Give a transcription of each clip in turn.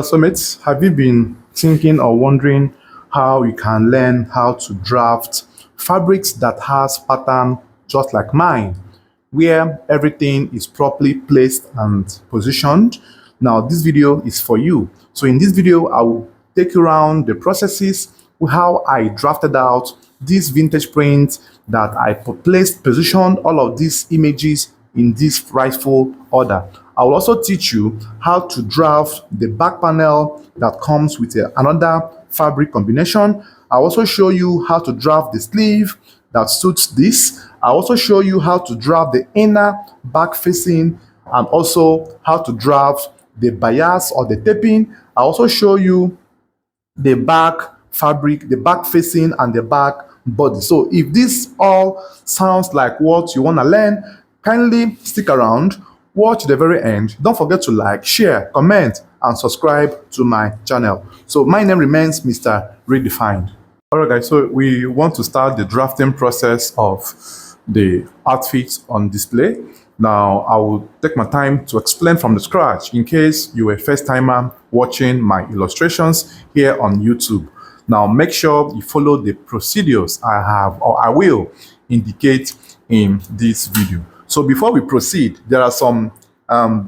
So, mates, have you been thinking or wondering how you can learn how to draft fabrics that has pattern just like mine, where everything is properly placed and positioned? Now, this video is for you. So, in this video, I will take you around the processes, how I drafted out this vintage print that I placed, positioned all of these images in this rightful order. I will also teach you how to draft the back panel that comes with another fabric combination. I'll also show you how to draft the sleeve that suits this. I'll also show you how to draft the inner back facing and also how to draft the bias or the taping. I'll also show you the back fabric, the back facing and the back body. So if this all sounds like what you want to learn, kindly stick around, watch the very end. Don't forget to like, share, comment and subscribe to my channel. So my name remains Mr. Redefined. Alright guys, so we want to start the drafting process of the outfits on display. Now I will take my time to explain from the scratch in case you are a first timer watching my illustrations here on YouTube. Now make sure you follow the procedures I have or I will indicate in this video. So before we proceed, there are some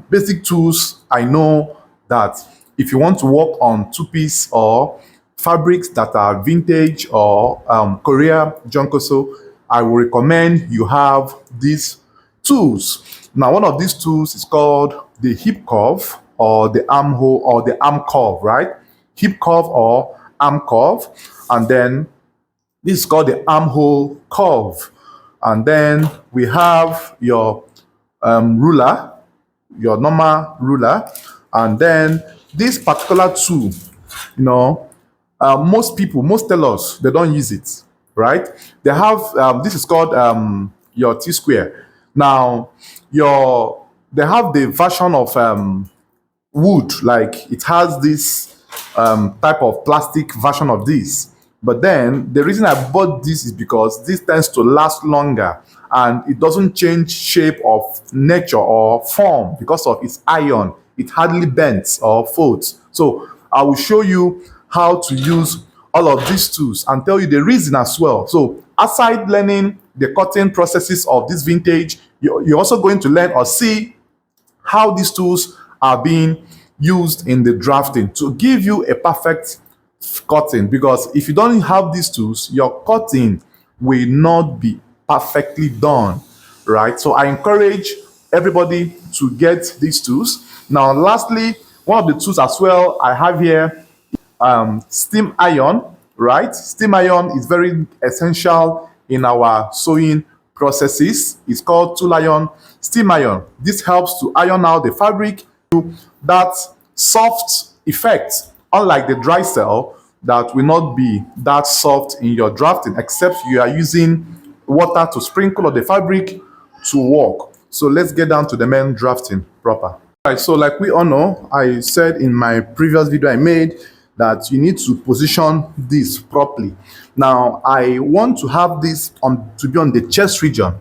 basic tools I know that if you want to work on two-piece or fabrics that are vintage or Korea Junkoso, I will recommend you have these tools. Now, one of these tools is called the hip curve or the armhole or the arm curve, right? Hip curve or arm curve. And then this is called the armhole curve. And then we have your ruler, your normal ruler. And then this particular tool, most people, most tailors, they don't use it, right? They have, this is called your T-square. Now, they have the version of wood, like it has this type of plastic version of this. But then the reason I bought this is because this tends to last longer and it doesn't change shape of nature or form because of its iron. It hardly bends or folds. So I will show you how to use all of these tools and tell you the reason as well. So aside learning the cutting processes of this vintage, you're also going to learn or see how these tools are being used in the drafting to give you a perfect cutting. Because if you don't have these tools, your cutting will not be perfectly done, right? So I encourage everybody to get these tools. Now, lastly, one of the tools as well I have here, steam iron, right? Steam iron is very essential in our sewing processes. It's called tool iron, steam iron. This helps to iron out the fabric to that soft effect, unlike the dry cell that will not be that soft in your drafting except you are using water to sprinkle on the fabric to work. So let's get down to the main drafting proper. All right, so like we all know, I said in my previous video I made that you need to position this properly. Now I want to have this to be on the chest region,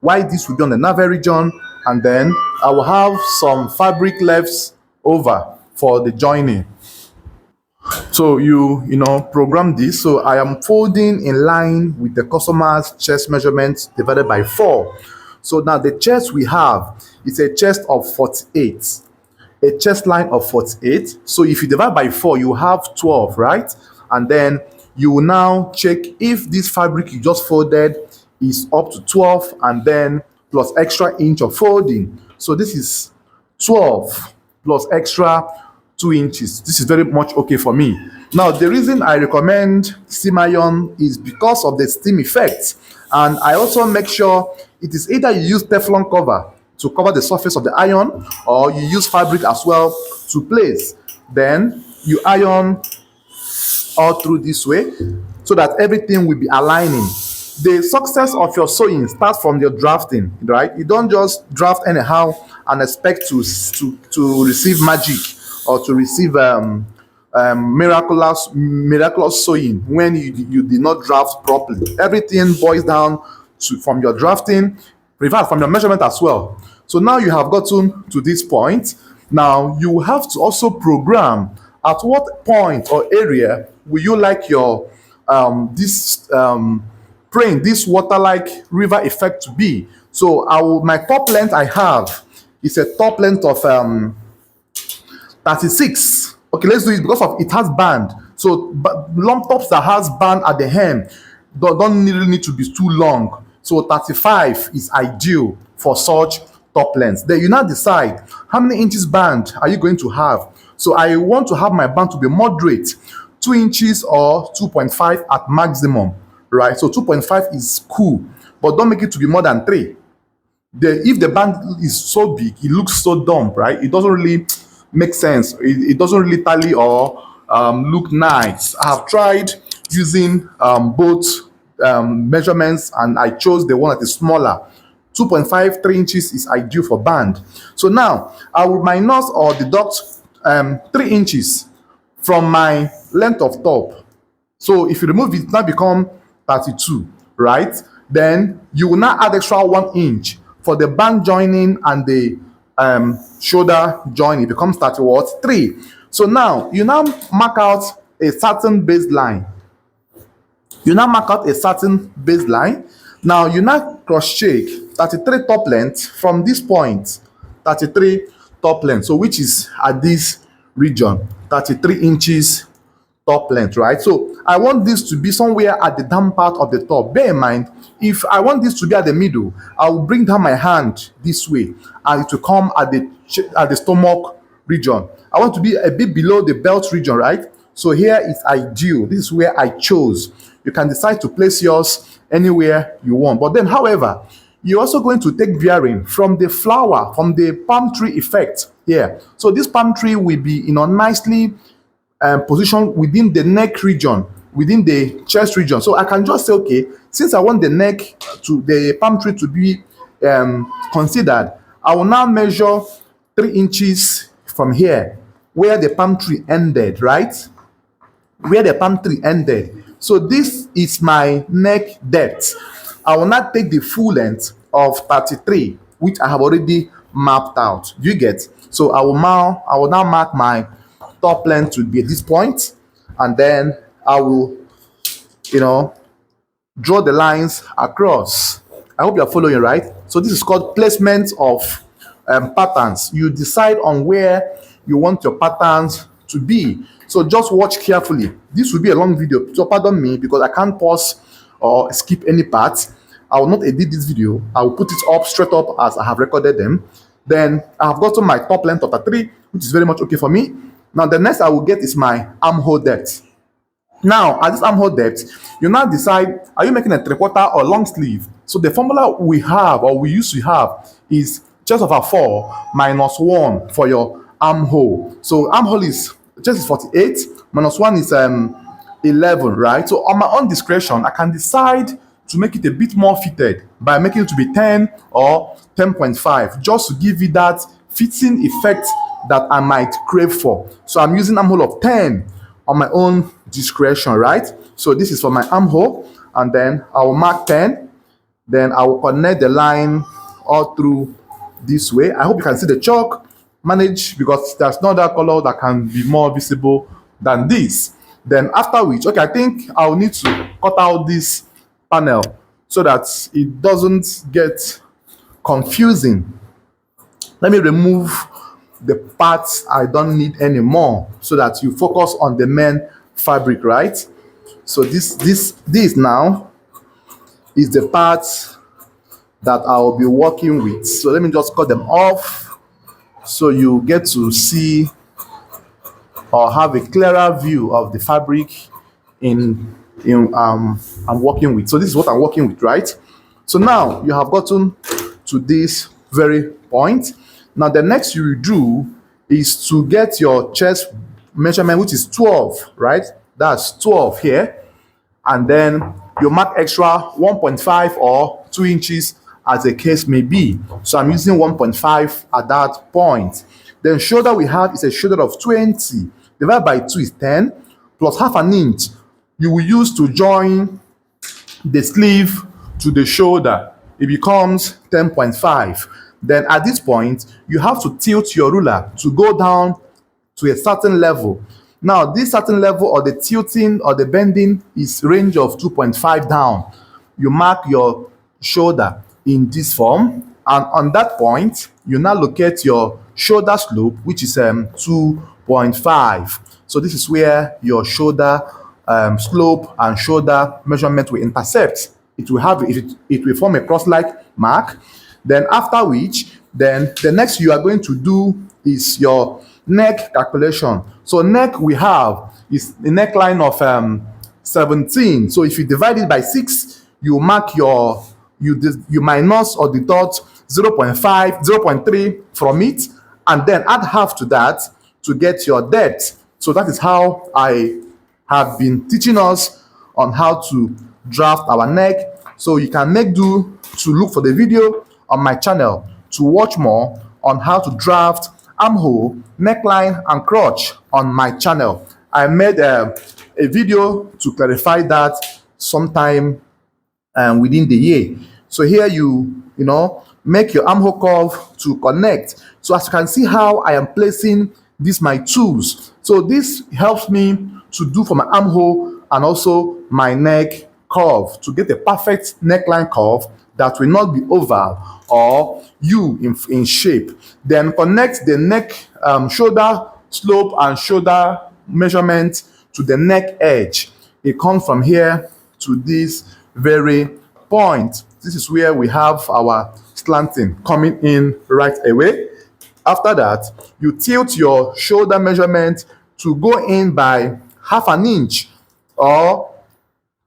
while this will be on the navel region, and then I will have some fabric left over for the joining. So you program this. So I am folding in line with the customer's chest measurement divided by 4. So now the chest we have is a chest of 48. A chest line of 48. So if you divide by 4, you have 12, right? And then you will now check if this fabric you just folded is up to 12 and then plus extra inch of folding. So this is 12 plus extra 2 inches. This is very much okay for me. Now, the reason I recommend steam iron is because of the steam effect. And I also make sure it is either you use Teflon cover to cover the surface of the iron, or you use fabric as well to place. Then you iron all through this way so that everything will be aligning. The success of your sewing starts from your drafting, right? You don't just draft anyhow and expect to receive magic or to receive miraculous sewing when you did not draft properly. Everything boils down from your drafting, from your measurement as well. So now you have gotten to this point. Now you have to also program at what point or area will you like your this praying this water-like river effect to be? So my top length I have is a top length of 36. Okay, let's do it because of it has band. So but long tops that has band at the hem don't really need to be too long. So 35 is ideal for such top lengths. Then you now decide how many inches band are you going to have. So I want to have my band to be moderate, 2 inches or 2.5 at maximum, right? So 2.5 is cool, but don't make it to be more than 3. If the band is so big, it looks so dumb, right? It doesn't really make sense. It doesn't really tally or look nice. I have tried using both measurements, and I chose the one that is smaller. 2.5, 3 inches is ideal for band. So now I will minus or deduct 3 inches from my length of top. So if you remove it, it now become 32, right? Then you will now add extra 1 inch for the band joining and the shoulder joining. It becomes 30 what? 3. So now you now mark out a certain baseline. Now you now cross check 33 top length from this point. 33 top length. So which is at this region, 33 inches top length, right? So I want this to be somewhere at the down part of the top. Bear in mind, if I want this to be at the middle, I will bring down my hand this way and it will come at the stomach region. I want to be a bit below the belt region, right? So here is ideal. This is where I chose. You can decide to place yours anywhere you want. But then, however, you're also going to take bearing from the flower, from the palm tree effect here. So this palm tree will be nicely positioned within the neck region, within the chest region. So I can just say, okay, since I want the neck to the palm tree to be considered, I will now measure 3 inches from here, where the palm tree ended, right? Where the palm tree ended. So this is my neck depth. I will not take the full length of 33, which I have already mapped out. Do you get? So I will now mark my top length to be at this point, and then I will, draw the lines across. I hope you're following, right? So this is called placement of patterns. You decide on where you want your patterns to be. So just watch carefully. This will be a long video, so pardon me because I can't pause or skip any parts. I will not edit this video. I will put it up straight up as I have recorded them. Then I have gotten my top length of 3, which is very much okay for me. Now the next I will get is my armhole depth. Now at this armhole depth, you now decide, are you making a 3/4 or long sleeve? So the formula we have or we used to have is chest over 4 minus 1 for your armhole. So armhole is chest is 48 minus 1 is 11, right? So on my own discretion, I can decide to make it a bit more fitted by making it to be 10 or 10.5, just to give it that fitting effect that I might crave for. So I'm using armhole of 10 on my own discretion, right? So this is for my armhole, and then I will mark 10. Then I will connect the line all through this way. I hope you can see the chalk. Manage, because there's no other color that can be more visible than this. Then after which, okay, I think I'll need to cut out this panel so that it doesn't get confusing. Let me remove the parts I don't need anymore so that you focus on the main fabric, right? So this now is the parts that I'll be working with. So let me just cut them off so you get to see or have a clearer view of the fabric I'm working with. So this is what I'm working with, right? So now you have gotten to this very point. Now the next you will do is to get your chest measurement, which is 12, right? That's 12 here. And then you mark extra 1.5 or 2 inches as the case may be. So I'm using 1.5 at that point. Then shoulder we have is a shoulder of 20. Divided by 2 is 10, plus half an inch you will use to join the sleeve to the shoulder. It becomes 10.5. Then at this point, you have to tilt your ruler to go down to a certain level. Now, this certain level or the tilting or the bending is range of 2.5 down. You mark your shoulder in this form, and on that point, you now locate your shoulder slope, which is 2.5. So this is where your shoulder slope and shoulder measurement will intercept. It will form a cross-like mark. Then after which, then the next you are going to do is your neck calculation. So neck we have is the neckline of 17. So if you divide it by 6, you mark you minus or deduct 0.5, 0.3 from it, and then add half to that to get your depth. So that is how I have been teaching us on how to draft our neck. So you can make do to look for the video on my channel to watch more on how to draft armhole, neckline, and crotch on my channel. I made a video to clarify that sometime within the year. So here you know make your armhole curve to connect. So as you can see how I am placing these my tools. So this helps me to do for my armhole and also my neck curve to get a perfect neckline curve that will not be oval or U in shape. Then connect the neck shoulder slope and shoulder measurement to the neck edge. It comes from here to this very point. This is where we have our slanting coming in right away. After that, you tilt your shoulder measurement to go in by half an inch or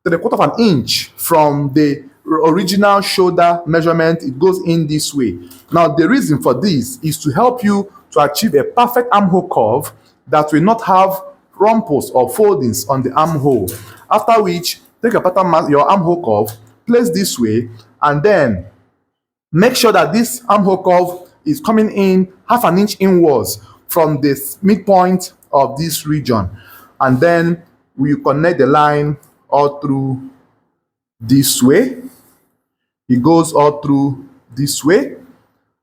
3/4 of an inch from the original shoulder measurement. It goes in this way. Now, the reason for this is to help you to achieve a perfect armhole curve that will not have rumples or foldings on the armhole. After which, take your pattern, your armhole curve, place this way, and then make sure that this armhole curve is coming in half an inch inwards from the midpoint of this region. And then we connect the line all through this way. It goes all through this way.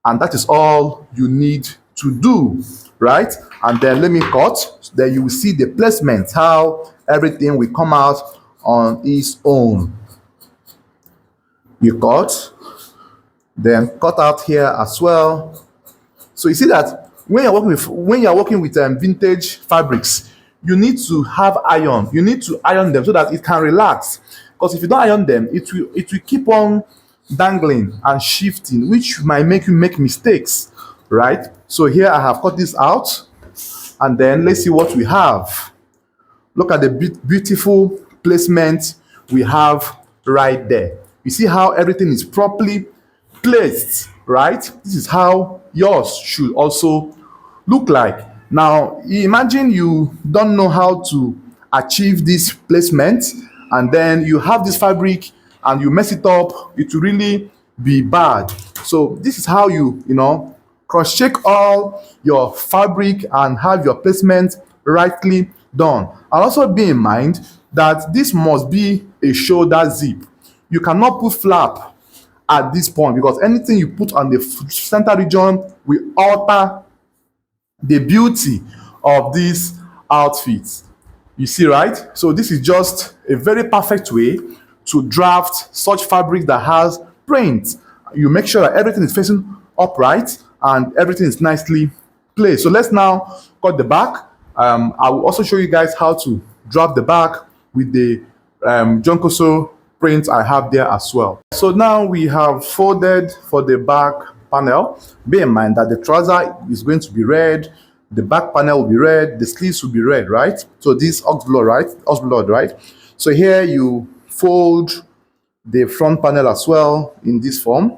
And that is all you need to do, right? And then let me cut. Then you will see the placement, how everything will come out on its own. You cut, then cut out here as well. So you see that when you're working with vintage fabrics, you need to have iron. You need to iron them so that it can relax. Because if you don't iron them, it will keep on dangling and shifting, which might make you make mistakes, right? So here I have cut this out, and then let's see what we have. Look at the beautiful placement we have right there. You see how everything is properly placed, right? This is how yours should also look like. Now, imagine you don't know how to achieve this placement, and then you have this fabric and you mess it up, it will really be bad. So this is how you cross-check all your fabric and have your placement rightly done. And also be in mind that this must be a shoulder zip. You cannot put flap at this point, because anything you put on the center region will alter the beauty of this outfit. You see, right? So this is just a very perfect way to draft such fabric that has print. You make sure that everything is facing upright and everything is nicely placed. So let's now cut the back. I will also show you guys how to draft the back with the Jonkoso print I have there as well. So now we have folded for the back panel. Bear in mind that the trouser is going to be red, the back panel will be red, the sleeves will be red, right? So this ox blood, right? So here you fold the front panel as well in this form,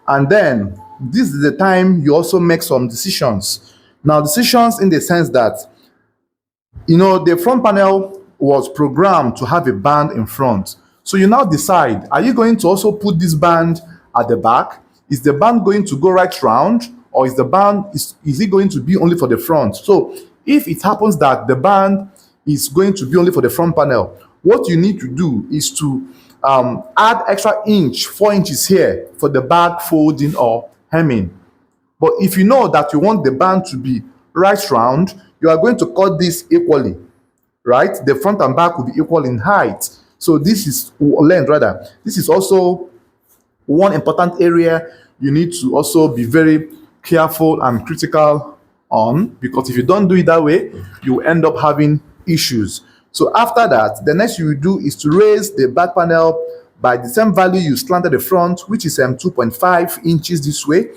and then this is the time you also make some decisions. Now, decisions in the sense that the front panel was programmed to have a band in front. So you now decide, are you going to also put this band at the back? Is the band going to go right round, or is the band is it going to be only for the front? So if it happens that the band is going to be only for the front panel, what you need to do is to add extra 4 inches here for the back folding or hemming. But if you know that you want the band to be right round, you are going to cut this equally. right? The front and back will be equal in height. So this is length rather. This is also one important area you need to also be very careful and critical on, because if you don't do it that way, you end up having issues. So after that, the next you will do is to raise the back panel by the same value you slanted the front, which is 2.5 inches this way.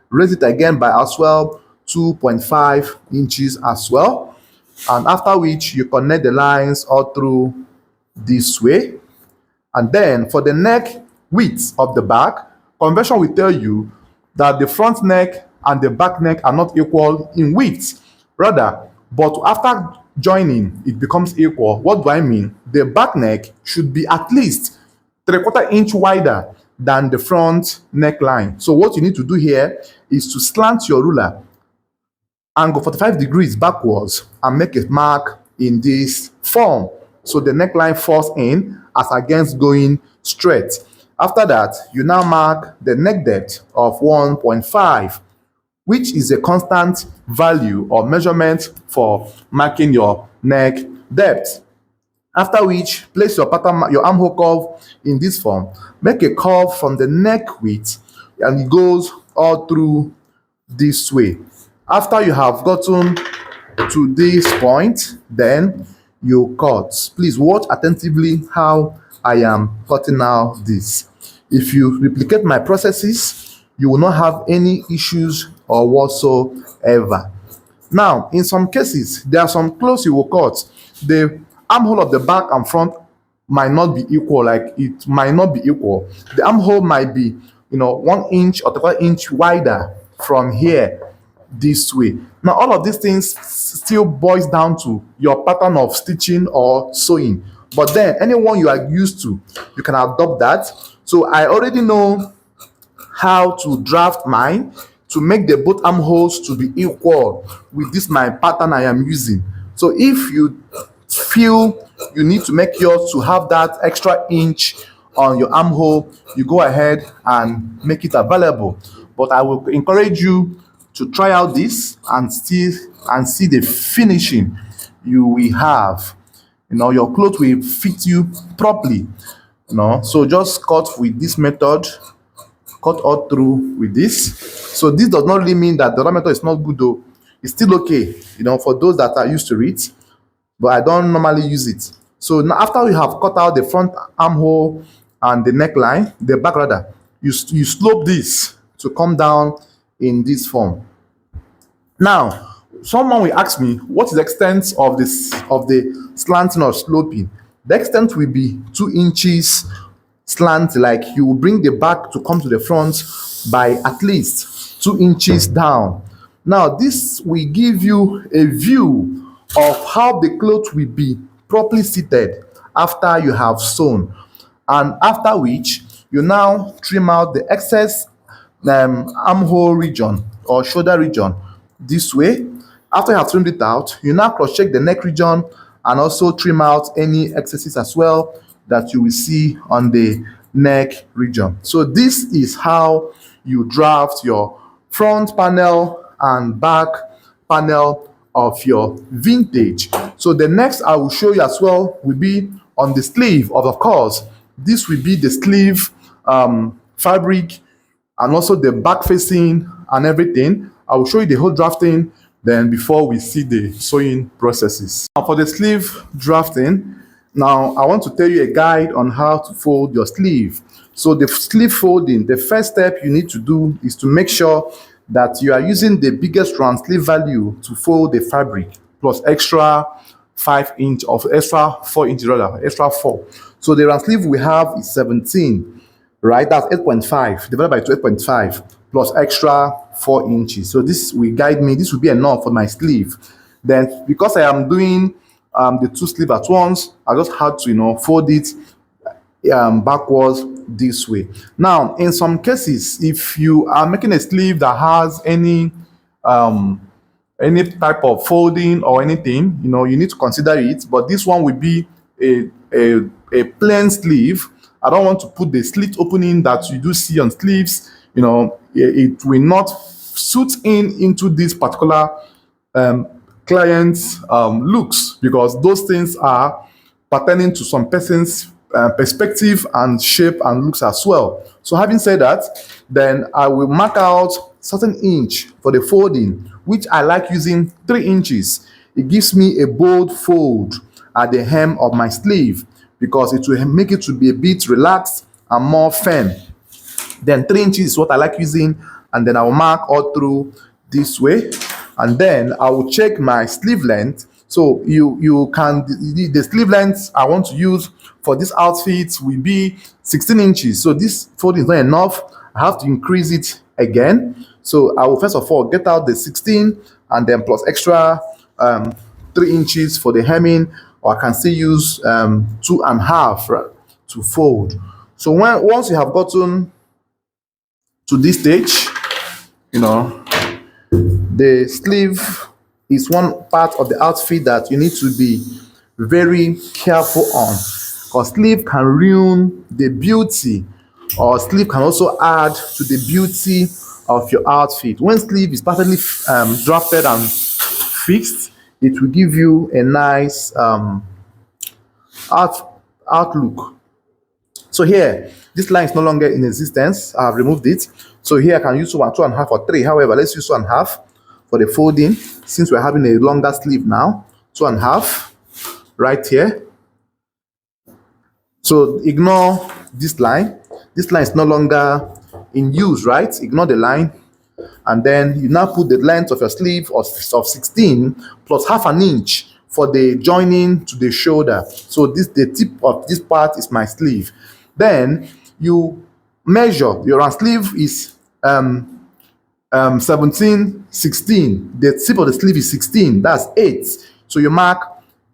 Raise it again by as well 2.5 inches as well, and after which you connect the lines all through this way. And then for the neck width of the back, convention will tell you that the front neck and the back neck are not equal in width. Rather, but after joining, it becomes equal. What do I mean? The back neck should be at least 3/4 inch wider than the front neckline. So what you need to do here is to slant your ruler and go 45 degrees backwards and make a mark in this form, so the neckline falls in as against going straight. After that, you now mark the neck depth of 1.5, which is a constant value or measurement for marking your neck depth. After which, place your pattern, your armhole curve in this form. Make a curve from the neck width, and it goes all through this way. After you have gotten to this point, then you cut. Please watch attentively how I am cutting out this. If you replicate my processes, you will not have any issues or whatsoever. Now, in some cases, there are some clothes you will cut. The armhole of the back and front might not be equal, like it might not be equal. The armhole might be, 1 inch or 3/4 inch wider from here this way. Now, all of these things still boils down to your pattern of stitching or sewing. But then, anyone you are used to, you can adopt that. So I already know how to draft mine to make the both armholes to be equal with this my pattern I am using. So if you feel you need to make yours to have that extra inch on your armhole, you go ahead and make it available. But I will encourage you to try out this and see the finishing you will have. Your clothes will fit you properly. So just cut with this method, cut all through with this. So this does not really mean that the other method is not good though. It's still okay, for those that are used to it, but I don't normally use it. So now after you have cut out the front armhole and the neckline, the back rather, you slope this to come down in this form. Now, someone will ask me, what is the extent of the slanting or sloping? The extent will be 2 inches slant, like you will bring the back to come to the front by at least 2 inches down. Now, this will give you a view of how the cloth will be properly seated after you have sewn, and after which you now trim out the excess armhole region or shoulder region this way. After you have trimmed it out, you now cross check the neck region and also trim out any excesses as well that you will see on the neck region. So this is how you draft your front panel and back panel of your vintage. So the next I will show you as well will be on the sleeve. Of course, this will be the sleeve fabric and also the back facing and everything. I will show you the whole drafting then before we see the sewing processes. Now for the sleeve drafting, now I want to tell you a guide on how to fold your sleeve. So the sleeve folding, the first step you need to do is to make sure that you are using the biggest round sleeve value to fold the fabric plus extra 5 inch of extra 4 inches rather, extra 4. So the round sleeve we have is 17, right? That's 8.5 divided by 8.5 plus extra 4 inches. So this will guide me. This will be enough for my sleeve. Then because I am doing the two sleeves at once, I just had to fold it backwards this way. Now in some cases, if you are making a sleeve that has any type of folding or anything, you need to consider it. But this one will be a plain sleeve. I don't want to put the slit opening that you do see on sleeves. It will not suit into this particular client's looks, because those things are pertaining to some person's perspective and shape and looks as well. So having said that, then I will mark out certain inch for the folding, which I like using 3 inches. It gives me a bold fold at the hem of my sleeve because it will make it to be a bit relaxed and more firm. Then 3 inches is what I like using, and then I will mark all through this way, and then I will check my sleeve length. So you can, the sleeve length I want to use for this outfit will be 16 inches. So this folding is not enough. I have to increase it again. So I will first of all get out the 16 and then plus extra 3 inches for the hemming, or I can still use 2.5 to fold. So once you have gotten to this stage, you know, the sleeve is one part of the outfit that you need to be very careful on, because sleeve can ruin the beauty, or sleeve can also add to the beauty of your outfit. When sleeve is perfectly drafted and fixed, it will give you a nice outlook. So here, this line is no longer in existence. I have removed it. So here I can use 2.5 or 3. However, let's use 2.5 for the folding, since we're having a longer sleeve now. 2.5 right here. So ignore this line. This line is no longer in use, right? Ignore the line. And then you now put the length of your sleeve of 16 plus half an inch for the joining to the shoulder. So this, the tip of this part is my sleeve. Then you measure, your sleeve is 17, 16. The tip of the sleeve is 16, that's 8. So you mark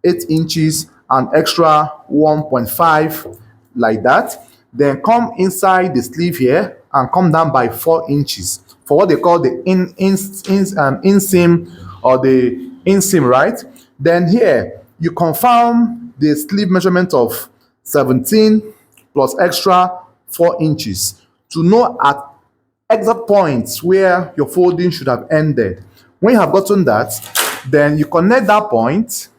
8 inches and extra 1.5 like that. Then come inside the sleeve here and come down by 4 inches for what they call the inseam, or the inseam, right? Then here you confirm the sleeve measurement of 17 plus extra 4 inches to know at exact points where your folding should have ended. When you have gotten that, then you connect that point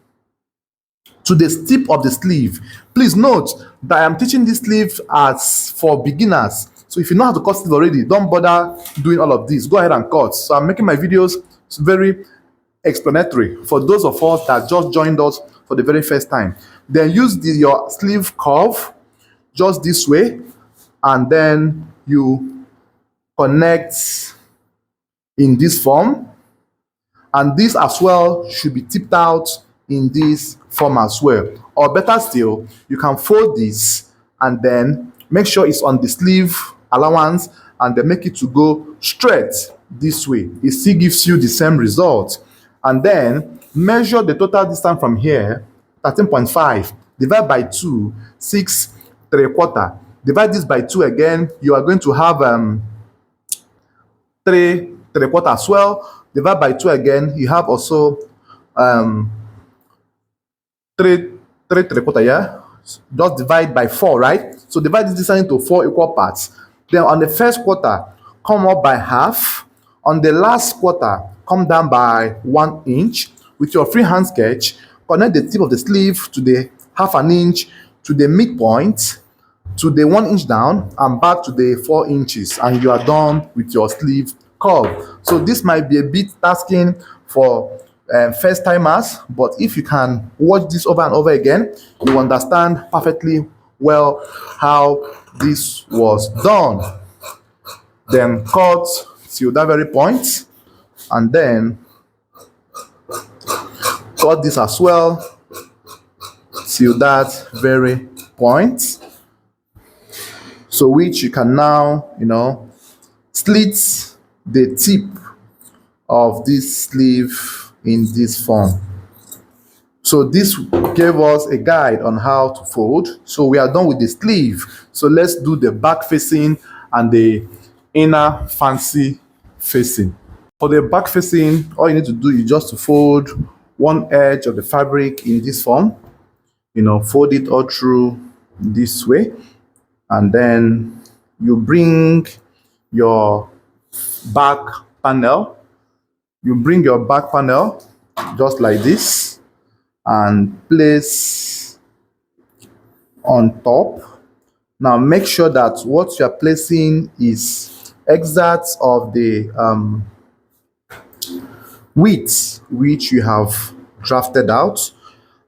to the tip of the sleeve. Please note that I am teaching this sleeve as for beginners. So if you know how to cut sleeve already, don't bother doing all of this. Go ahead and cut. So I'm making my videos very explanatory for those of us that just joined us for the very first time. Then use your sleeve curve just this way, and then you connect in this form, and this as well should be tipped out in this form as well. Or better still, you can fold this and then make sure it's on the sleeve allowance, and then make it to go straight this way. It still gives you the same result. And then measure the total distance from here, 13.5, divide by 2, 6 3/4. Divide this by 2 again, you are going to have 3 3/4 as well. Divide by 2 again, you have also 3 3/4, yeah? Just divide by 4, right? So divide this distance into 4 equal parts. Then on the first quarter, come up by half. On the last quarter, come down by 1 inch. With your freehand sketch, connect the tip of the sleeve to the half an inch, to the midpoint, to the 1 inch down, and back to the 4 inches, and you are done with your sleeve curve. So this might be a bit tasking for first timers, but if you can watch this over and over again, you understand perfectly well how this was done. Then cut till that very point, and then cut this as well till that very point, so which you can now, slit the tip of this sleeve in this form. So this gave us a guide on how to fold. So we are done with the sleeve. So let's do the back facing and the inner fancy facing. For the back facing, all you need to do is just to fold one edge of the fabric in this form. Fold it all through this way, and then you bring your back panel. just like this, and place on top. Now make sure that what you are placing is exact of the width which you have drafted out,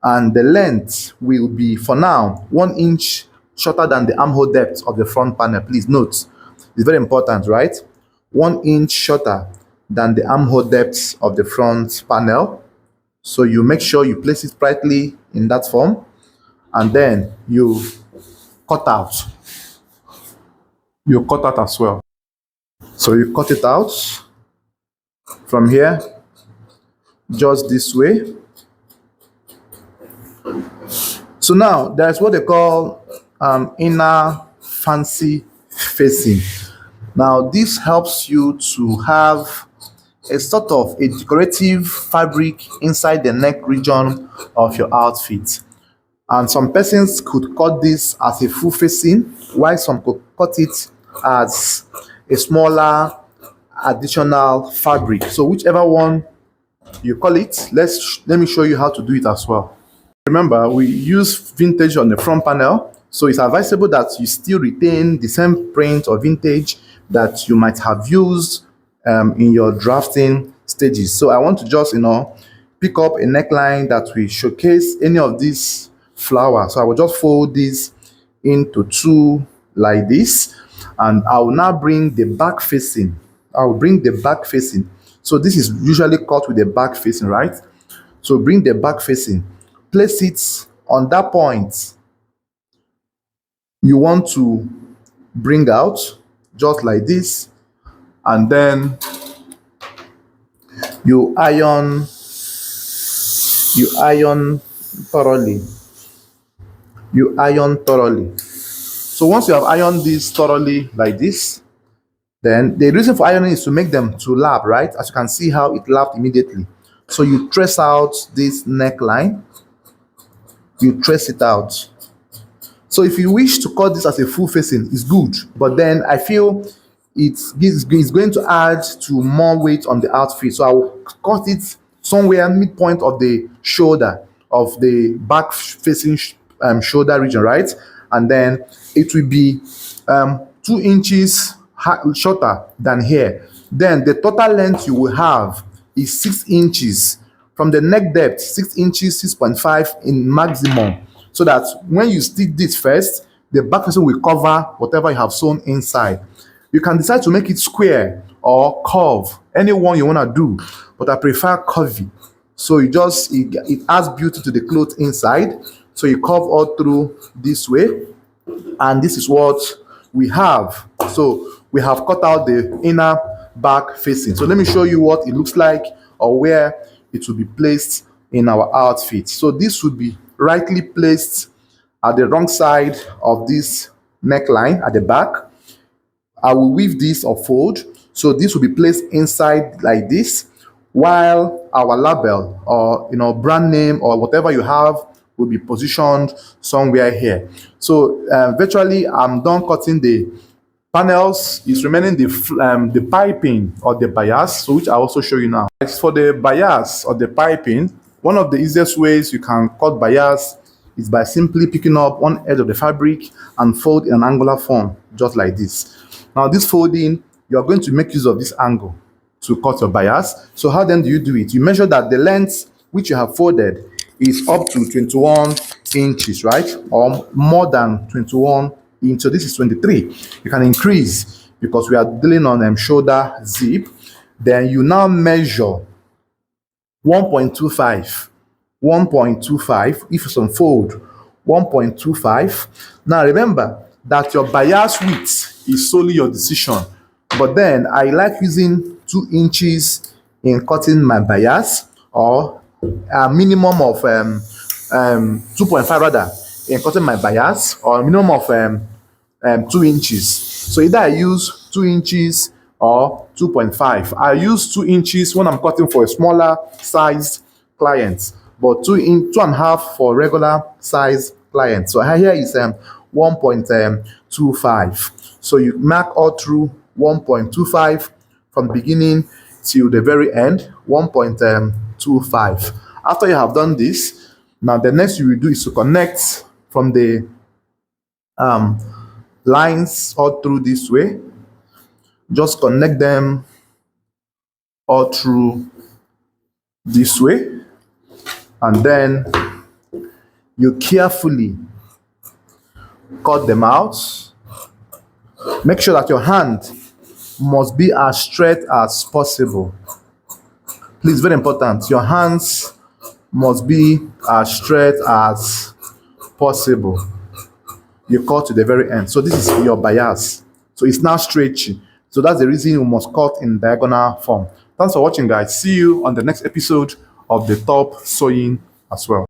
and the length will be for now 1 inch shorter than the armhole depth of the front panel. Please note, it's very important, right? 1 inch shorter than the armhole depth of the front panel. So you make sure you place it rightly in that form, and then you cut out. You cut out as well. So you cut it out from here, just this way. So now there's what they call inner fancy facing. Now this helps you to have a sort of a decorative fabric inside the neck region of your outfit. And some persons could cut this as a full facing, while some could cut it as a smaller additional fabric. So whichever one you call it, let me show you how to do it as well. Remember, we use vintage on the front panel, so it's advisable that you still retain the same print or vintage that you might have used in your drafting stages. So I want to just, pick up a neckline that will showcase any of these flowers. So I will just fold this into two like this, and I will now bring the back facing. I will bring the back facing. So this is usually cut with the back facing, right? So bring the back facing, place it on that point you want to bring out, just like this, and then you iron thoroughly. You iron thoroughly. So once you have ironed this thoroughly like this, then the reason for ironing is to make them to lap, right? As you can see how it lapped immediately. So you trace out this neckline, you trace it out. So if you wish to cut this as a full facing, it's good, but then I feel it's going to add to more weight on the outfit. So I will cut it somewhere midpoint of the shoulder, of the back facing shoulder region, right? And then it will be 2 inches shorter than here. Then the total length you will have is 6 inches from the neck depth, 6 inches, 6.5 in maximum. So that when you stitch this first, the back facing will cover whatever you have sewn inside. You can decide to make it square or curve, any one you want to do, but I prefer curvy. So it adds beauty to the cloth inside. So you curve all through this way, and this is what we have. So we have cut out the inner back facing. So let me show you what it looks like, or where it will be placed in our outfit. So this would be rightly placed at the wrong side of this neckline at the back. I will weave this or fold. So this will be placed inside like this, while our label or brand name or whatever you have will be positioned somewhere here. So virtually I'm done cutting the panels. Is remaining the piping or the bias, so which I also show you now. As for the bias or the piping, one of the easiest ways you can cut bias is by simply picking up one edge of the fabric and fold in an angular form, just like this. Now this folding, you are going to make use of this angle to cut your bias. So how then do you do it? You measure that the length which you have folded is up to 21 inches, right? Or more than 21 inches. So this is 23. You can increase because we are dealing on shoulder zip. Then you now measure 1.25. 1.25 if it's unfold 1.25. Now remember that your bias width is solely your decision, but then I like using 2 inches in cutting my bias, or a minimum of 2.5 rather in cutting my bias, or a minimum of 2 inches. So either I use 2 inches or 2.5. I use 2 inches when I'm cutting for a smaller size client, but 2.5 for regular size clients. So here is 1.25. So you mark all through 1.25 from the beginning till the very end, 1.25. 0.25. After you have done this, now the next you will do is to connect from the um, lines all through this way. Just connect them all through this way, and then you carefully cut them out. Make sure that your hand must be as straight as possible. Please, very important, your hands must be as straight as possible. You cut to the very end. So this is your bias. So it's now stretchy. So that's the reason you must cut in diagonal form. Thanks for watching, guys. See you on the next episode of the top sewing as well.